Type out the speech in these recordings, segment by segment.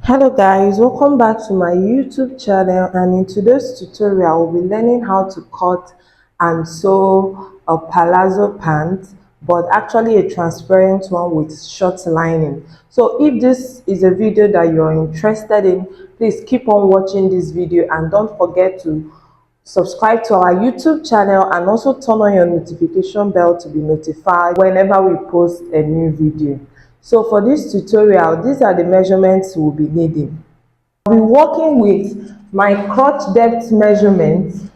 Hello guys, welcome back to my YouTube channel, and in today's tutorial we'll be learning how to cut and sew a palazzo pant, but actually a transparent one with short lining. So if this is a video that you're interested in, please keep on watching this video and don't forget to subscribe to our YouTube channel and also turn on your notification bell to be notified whenever we post a new video. So for this tutorial, these are the measurements we'll be needing. I'll be working with my crotch depth measurement,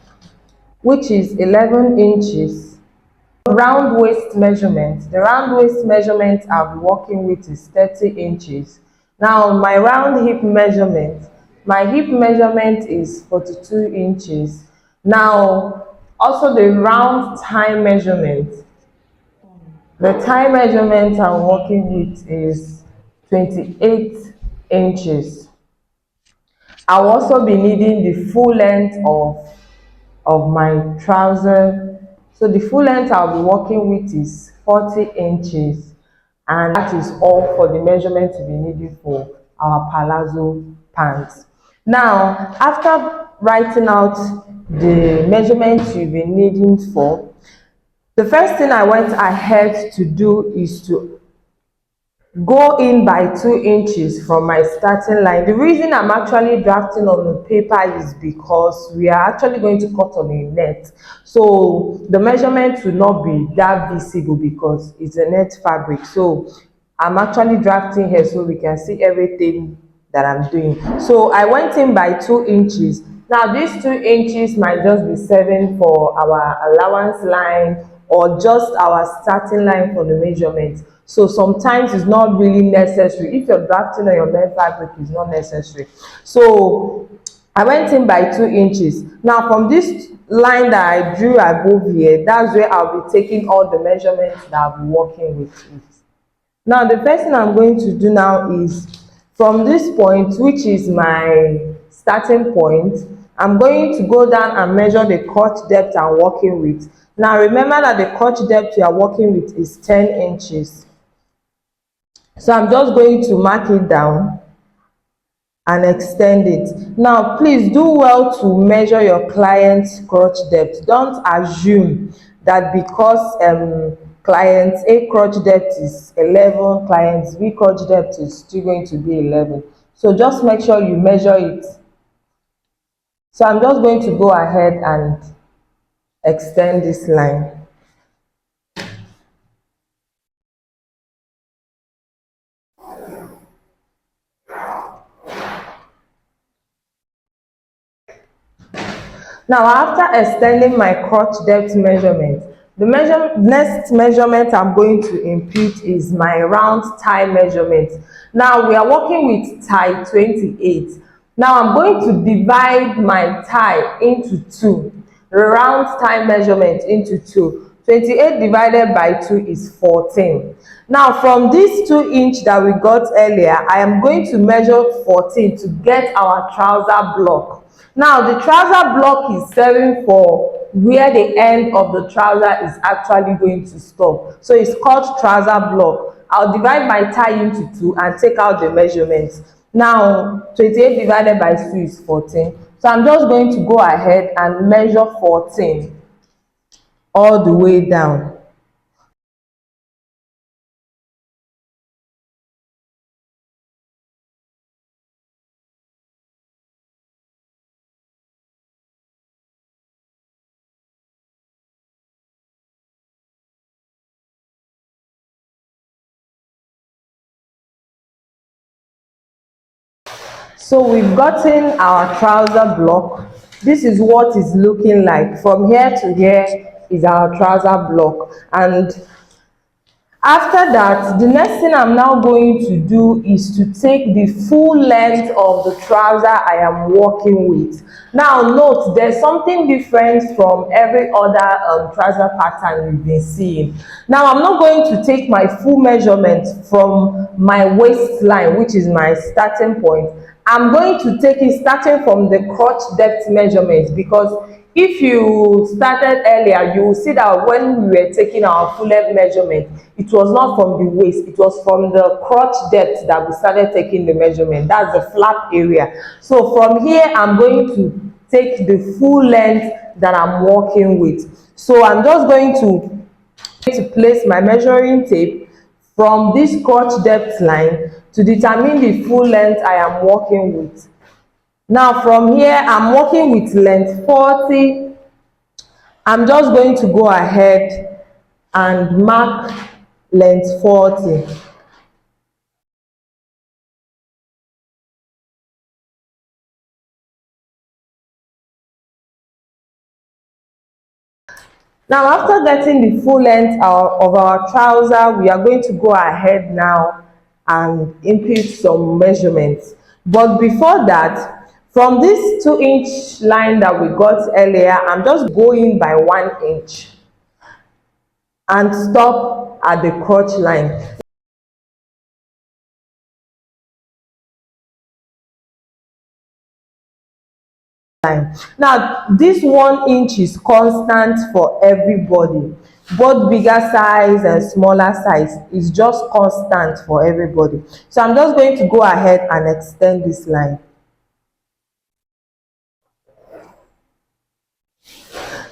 which is 11 inches. Round waist measurement. The round waist measurement I'll be working with is 30 inches. Now my round hip measurement. My hip measurement is 42 inches. Now also the round thigh measurement. The thigh measurement I'm working with is 28 inches. I'll also be needing the full length of my trouser. So the full length I'll be working with is 40 inches. And that is all for the measurement to be needed for our palazzo pants. Now, after writing out the measurements you'll be needing for, the first thing I went ahead to do is to go in by 2 inches from my starting line. The reason I'm actually drafting on the paper is because we are actually going to cut on a net. So the measurement will not be that visible because it's a net fabric. So I'm actually drafting here so we can see everything that I'm doing. So I went in by 2 inches. Now these 2 inches might just be serving for our allowance line or just our starting line for the measurement. So sometimes it's not really necessary. If you're drafting on your main fabric, it's not necessary. So I went in by 2 inches. Now from this line that I drew above here, that's where I'll be taking all the measurements that I'll be working with it. Now the first thing I'm going to do now is from this point, which is my starting point, I'm going to go down and measure the crotch depth I'm working with. Now remember that the crotch depth you are working with is 10 inches. So I'm just going to mark it down and extend it. Now please do well to measure your client's crotch depth. Don't assume that because client A crotch depth is 11, client B crotch depth is still going to be 11. So just make sure you measure it. So I'm just going to go ahead and extend this line. Now after extending my crotch depth measurement, the next measurement I'm going to impute is my round thigh measurement. Now we are working with thigh 28. Now I'm going to divide my thigh into two, the round thigh measurement into two. 28 divided by 2 is 14. Now from this 2 inch that we got earlier, I am going to measure 14 to get our trouser block. Now the trouser block is serving for where the end of the trouser is actually going to stop. So it's called trouser block. I'll divide my thigh into 2 and take out the measurements. Now 28 divided by 2 is 14. So I'm just going to go ahead and measure 14 all the way down. So we've gotten our trouser block. This is what it's looking like. From here to here is our trouser block. And after that, the next thing I'm now going to do is to take the full length of the trouser I am working with. Now note, there's something different from every other trouser pattern we've been seeing. Now I'm not going to take my full measurement from my waistline, which is my starting point, I'm going to take it starting from the crotch depth measurement, because if you started earlier, you will see that when we were taking our full length measurement, it was not from the waist, it was from the crotch depth that we started taking the measurement. That's the flap area. So from here, I'm going to take the full length that I'm working with. So I'm just going to place my measuring tape from this crotch depth line to determine the full length I am working with. Now from here, I'm working with length 40. I'm just going to go ahead and mark length 40. Now after getting the full length of our trouser, we are going to go ahead now and input some measurements. But before that, from this 2-inch line that we got earlier, I'm just going by 1 inch and stop at the crotch line. Now this 1 inch is constant for everybody, both bigger size and smaller size is just constant for everybody. So I'm just going to go ahead and extend this line.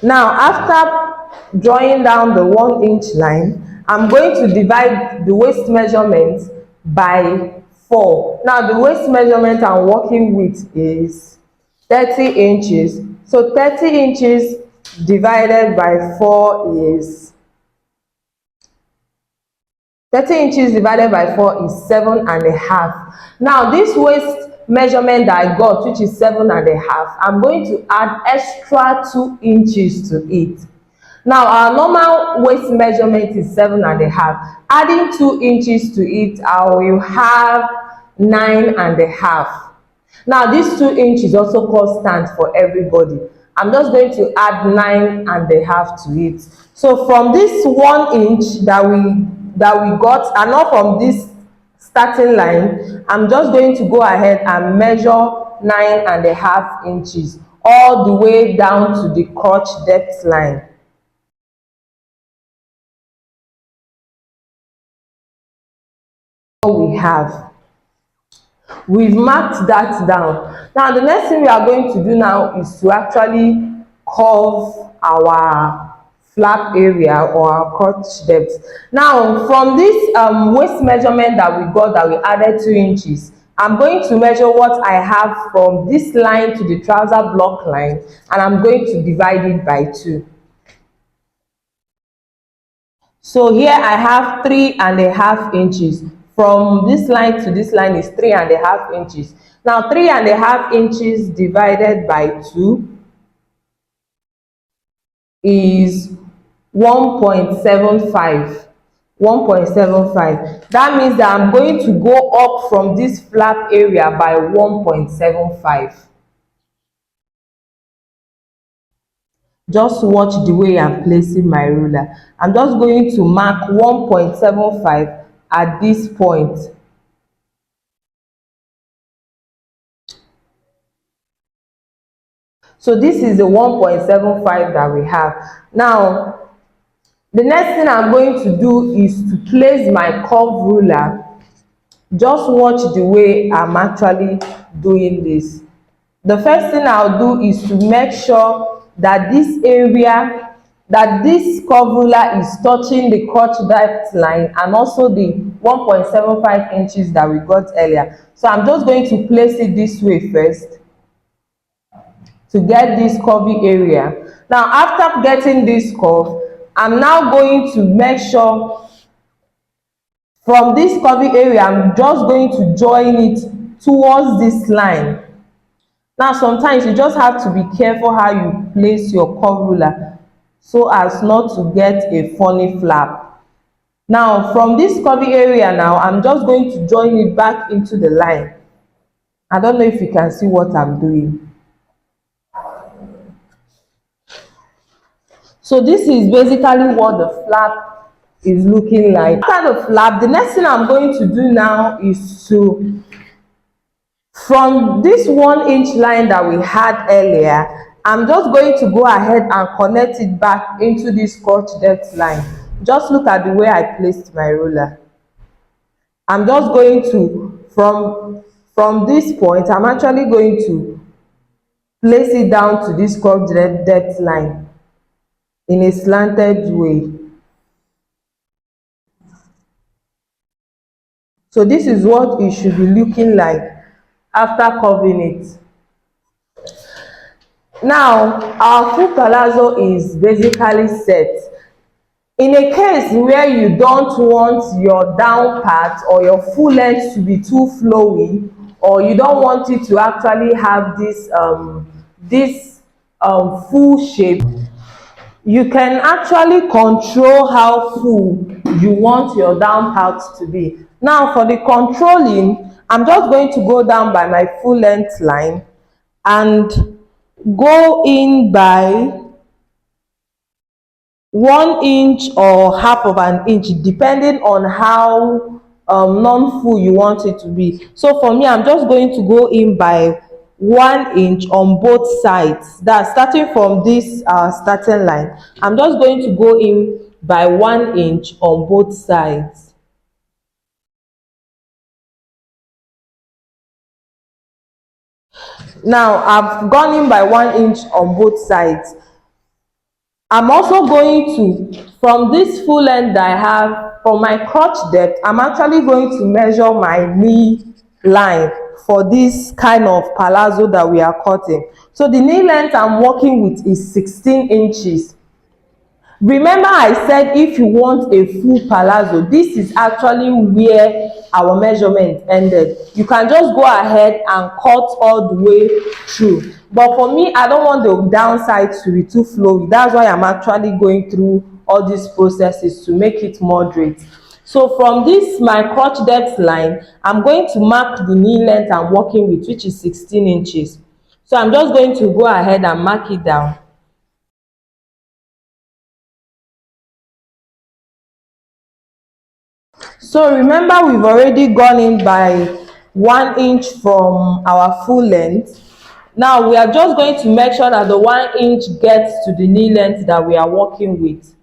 Now after drawing down the 1 inch line, I'm going to divide the waist measurement by 4. Now the waist measurement I'm working with is 30 inches. So 30 inches divided by 4 is 7.5. Now this waist measurement that I got, which is 7.5, I'm going to add extra 2 inches to it. Now our normal waist measurement is 7.5. Adding 2 inches to it, I will have 9.5. Now this 2 inch is also constant for everybody. I'm just going to add 9.5 to it. So from this 1 inch that we got, and not from this starting line, I'm just going to go ahead and measure 9.5 inches all the way down to the crotch depth line. We've marked that down. Now the next thing we are going to do now is to actually curve our flap area or our crotch depth. Now from this waist measurement that we got, that we added 2 inches, I'm going to measure what I have from this line to the trouser block line, and I'm going to divide it by 2. So here I have 3.5 inches. From this line to this line is 3.5 inches. Now 3.5 inches divided by 2 is 1.75. 1.75. That means that I'm going to go up from this flap area by 1.75. Just watch the way I'm placing my ruler. I'm just going to mark 1.75 at this point. So this is the 1.75 that we have. Now the next thing I'm going to do is to place my curve ruler. Just watch the way I'm actually doing this. The first thing I'll do is to make sure that this area, that this curve ruler is touching the crotch depth line and also the 1.75 inches that we got earlier. So I'm just going to place it this way first to get this curvy area. Now after getting this curve, I'm now going to make sure from this curvy area, I'm just going to join it towards this line. Now sometimes you just have to be careful how you place your curve ruler so as not to get a funny flap. Now from this curvy area now, I'm just going to join it back into the line. I don't know if you can see what I'm doing. So this is basically what the flap is looking like. After the flap, the next thing I'm going to do now is to From this 1 inch line that we had earlier, I'm just going to go ahead and connect it back into this crotch depth line. Just look at the way I placed my ruler. I'm just going to, from this point, I'm actually going to place it down to this crotch depth line in a slanted way. So this is what it should be looking like after curving it. Now, our full palazzo is basically set. In a case where you don't want your down part or your full length to be too flowy, or you don't want it to actually have this full shape, you can actually control how full you want your down part to be. Now for the controlling, I'm just going to go down by my full length line and go in by 1 inch or half of an inch, depending on how non-full you want it to be. So for me, I'm just going to go in by 1 inch on both sides. That's starting from this starting line. I'm just going to go in by 1 inch on both sides. Now I've gone in by 1 inch on both sides. I'm also going to, from this full length I have, for my crotch depth, I'm actually going to measure my knee line for this kind of palazzo that we are cutting. So the knee length I'm working with is 16 inches. Remember I said if you want a full palazzo, this is actually where our measurement ended. You can just go ahead and cut all the way through. But for me, I don't want the downside to be too flowy. That's why I'm actually going through all these processes to make it moderate. So from this, my crotch depth line, I'm going to mark the knee length I'm working with, which is 16 inches. So I'm just going to go ahead and mark it down. So remember, we've already gone in by 1 inch from our full length. Now we are just going to make sure that the 1 inch gets to the knee length that we are working with.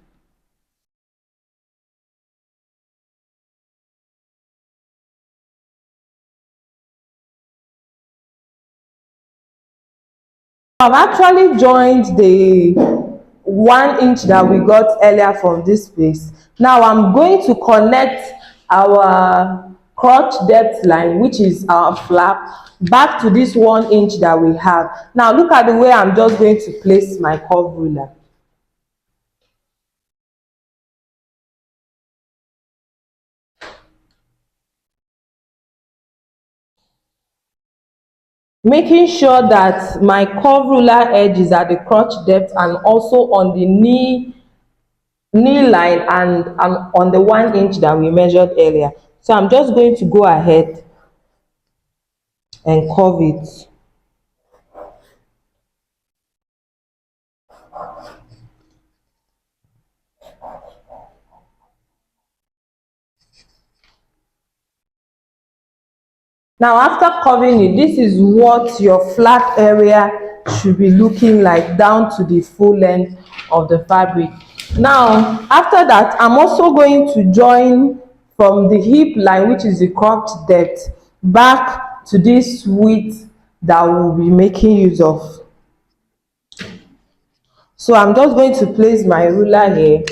I've actually joined the 1 inch that we got earlier from this place. Now I'm going to connect our crotch depth line, which is our flap, back to this 1 inch that we have. Now look at the way I'm just going to place my curve ruler. Making sure that my curve ruler edge is at the crotch depth and also on the knee line and on the 1 inch that we measured earlier. So I'm just going to go ahead and curve it. Now after curving it, this is what your flat area should be looking like down to the full length of the fabric. Now after that, I'm also going to join from the hip line, which is the crotch depth, back to this width that we'll be making use of. So I'm just going to place my ruler here.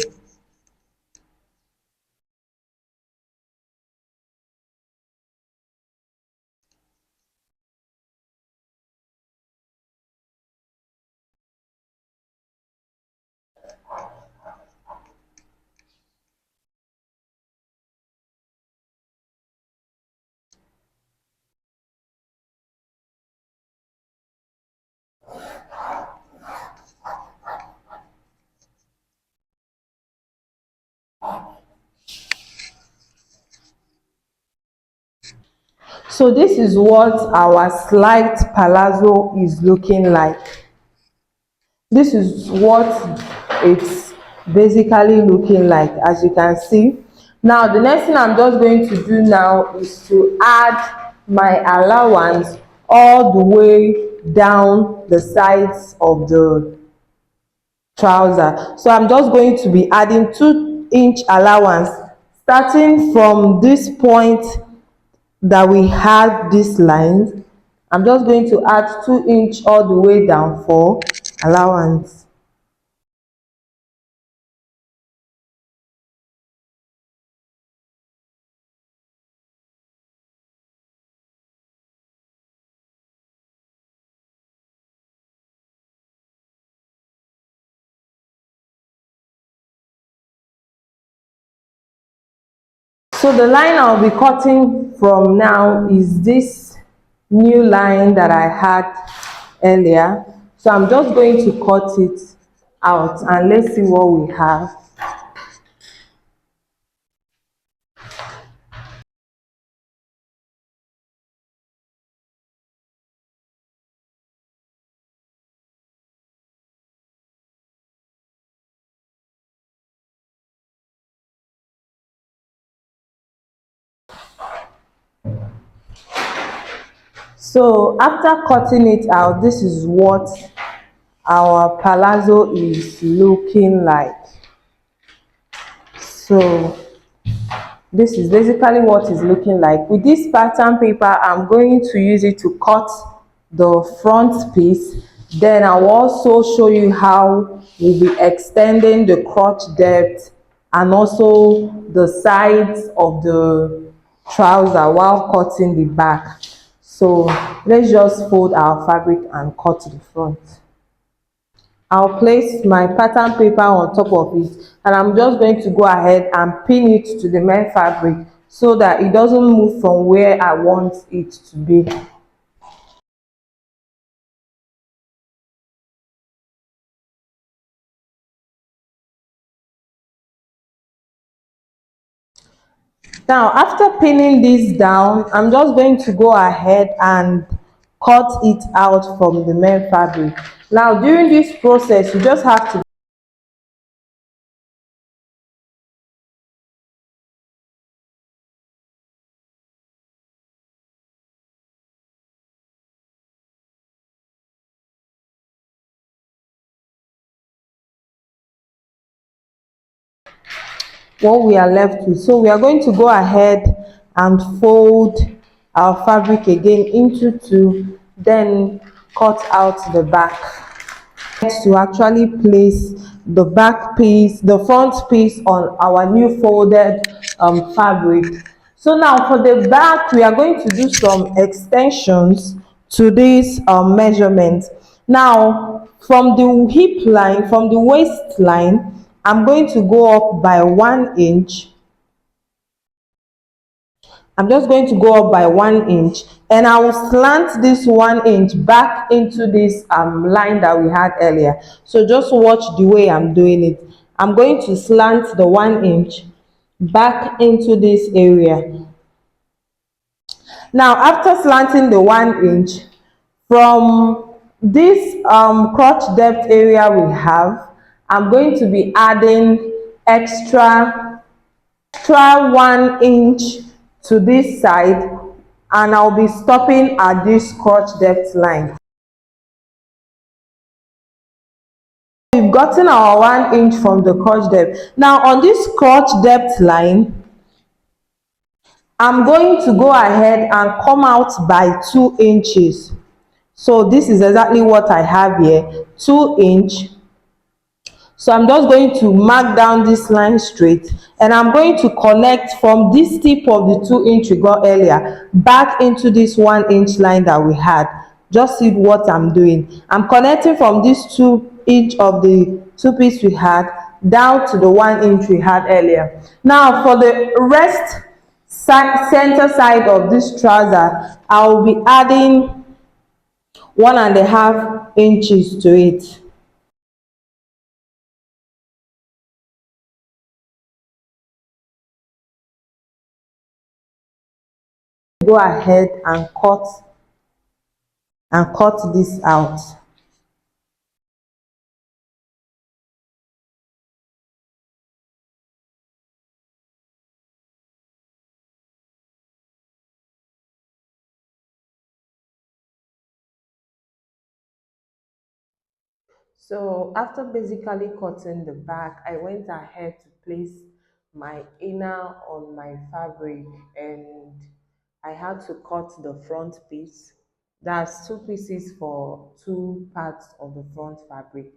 So this is what our slight palazzo is looking like. This is what it's basically looking like, as you can see. Now the next thing I'm just going to do now is to add my allowance all the way down the sides of the trouser. So I'm just going to be adding 2-inch allowance starting from this point that we had this line. I'm just going to add 2-inch all the way down for allowance. So the line I'll be cutting from now is this new line that I had earlier. So I'm just going to cut it out and let's see what we have. So after cutting it out, this is what our palazzo is looking like. So this is basically what it's looking like. With this pattern paper, I'm going to use it to cut the front piece. Then I'll also show you how we'll be extending the crotch depth and also the sides of the trouser while cutting the back. So let's just fold our fabric and cut the front. I'll place my pattern paper on top of it and I'm just going to go ahead and pin it to the main fabric so that it doesn't move from where I want it to be. Now, after pinning this down, I'm just going to go ahead and cut it out from the main fabric. Now, during this process, you just have to what we are left with. So we are going to go ahead and fold our fabric again into two, then cut out the back. To actually place the back piece, the front piece on our new folded fabric. So now for the back, we are going to do some extensions to this measurement. Now from the hip line, from the waistline, I'm going to go up by 1 inch. I'm just going to go up by 1 inch and I will slant this 1 inch back into this line that we had earlier. So just watch the way I'm doing it. I'm going to slant the 1 inch back into this area. Now after slanting the 1 inch, from this crotch depth area we have, I'm going to be adding extra 1 inch to this side and I'll be stopping at this crotch depth line. We've gotten our 1 inch from the crotch depth. Now on this crotch depth line, I'm going to go ahead and come out by 2 inches. So this is exactly what I have here, 2 inch. So I'm just going to mark down this line straight and I'm going to connect from this tip of the 2 inch we got earlier back into this 1 inch line that we had. Just see what I'm doing. I'm connecting from this 2 inch of the two piece we had down to the 1 inch we had earlier. Now for the rest center side of this trouser, I will be adding 1.5 inches to it. Go ahead and cut this out. So after basically cutting the back, I went ahead to place my inner on my fabric, and I had to cut the front piece. That's two pieces for two parts of the front fabric.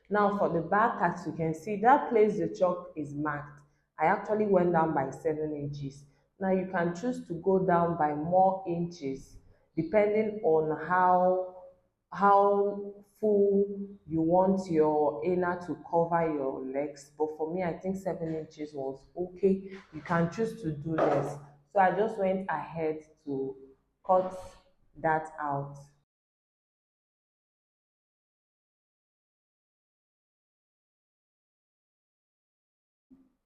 Now for the back, as you can see, that place the chalk is marked. I actually went down by 7 inches. Now you can choose to go down by more inches depending on how full you want your inner to cover your legs. But for me, I think 7 inches was okay. You can choose to do less. So I just went ahead to cut that out.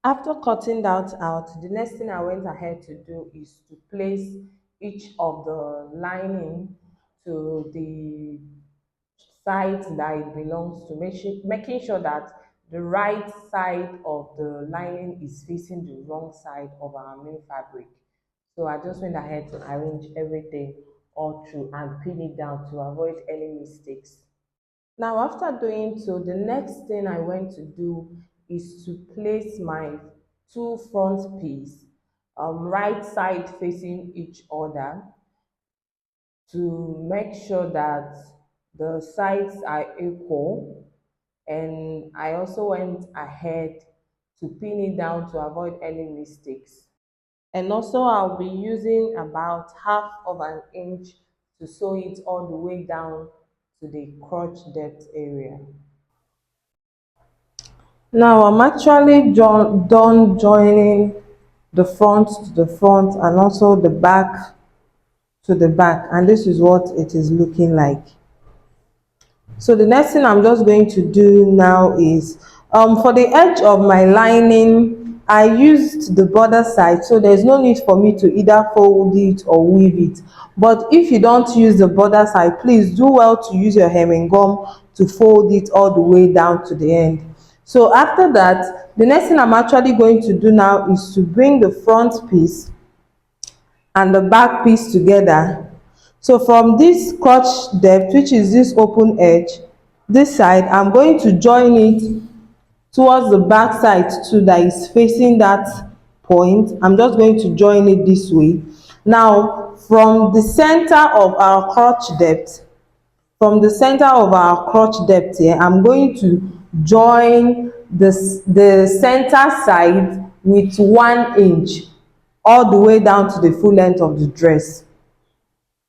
After cutting that out, the next thing I went ahead to do is to place each of the lining to the side that it belongs to, making sure that the right side of the lining is facing the wrong side of our main fabric. So I just went ahead to arrange everything all through and pin it down to avoid any mistakes. Now, after doing so, the next thing I went to do is to place my two front piece right side facing each other to make sure that the sides are equal. And I also went ahead to pin it down to avoid any mistakes. And also I'll be using about half of an inch to sew it all the way down to the crotch depth area. Now I'm actually done joining the front to the front and also the back to the back, and this is what it is looking like. So the next thing I'm just going to do now is for the edge of my lining, I used the border side, so there's no need for me to either fold it or weave it. But if you don't use the border side, please do well to use your hemming gum to fold it all the way down to the end. So after that, the next thing I'm actually going to do now is to bring the front piece and the back piece together. So from this crotch depth, which is this open edge, this side, I'm going to join it towards the back side too, that is facing that point. I'm just going to join it this way. Now from the center of our crotch depth, here, I'm going to join the center side with 1 inch all the way down to the full length of the dress.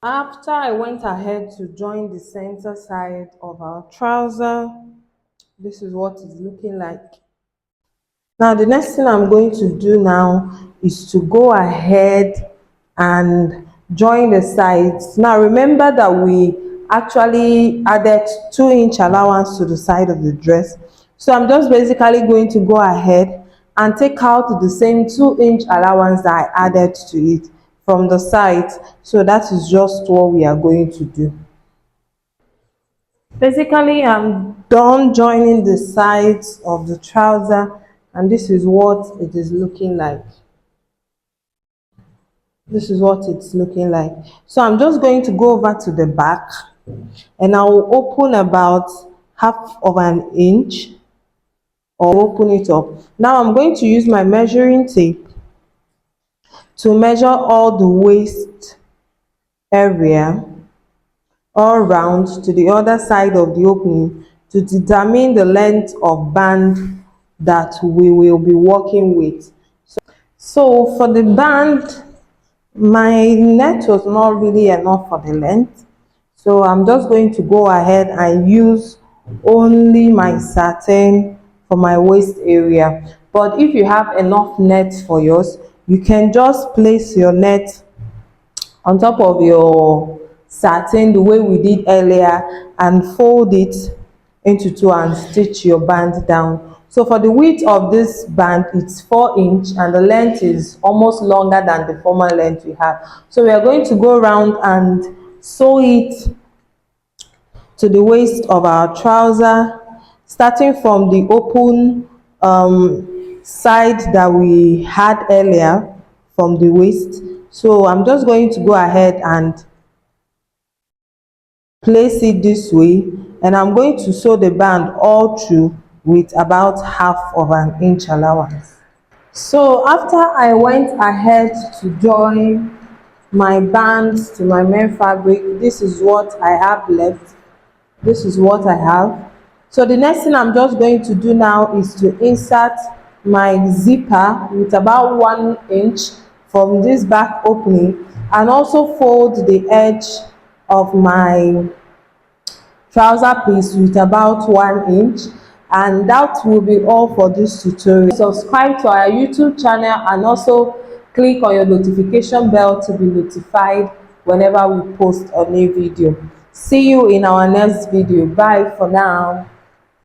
After I went ahead to join the center side of our trouser, this is what it's looking like. Now the next thing I'm going to do now is to go ahead and join the sides. Now remember that we actually added 2 inch allowance to the side of the dress. So I'm just basically going to go ahead and take out the same 2 inch allowance that I added to it from the sides. So that is just what we are going to do. Basically, I'm done joining the sides of the trouser, and this is what it is looking like. This is what it's looking like. So I'm just going to go over to the back, and I will open about half of an inch or open it up. Now I'm going to use my measuring tape to measure all the waist area all round to the other side of the opening to determine the length of band that we will be working with. So for the band, my net was not really enough for the length, so I'm just going to go ahead and use only my satin for my waist area. But if you have enough net for yours, you can just place your net on top of your satin the way we did earlier and fold it into two and stitch your band down. So for the width of this band, it's 4 inch and the length is almost longer than the former length we have. So we are going to go around and sew it to the waist of our trouser, starting from the open side that we had earlier from the waist. So I'm just going to go ahead and place it this way, and I'm going to sew the band all through with about half of an inch allowance. So after I went ahead to join my bands to my main fabric, this is what I have left. This is what I have. So the next thing I'm just going to do now is to insert my zipper with about 1 inch from this back opening, and also fold the edge of my trouser piece with about 1 inch, and that will be all for this tutorial. Subscribe to our YouTube channel and also click on your notification bell to be notified whenever we post a new video. See you in our next video. Bye for now.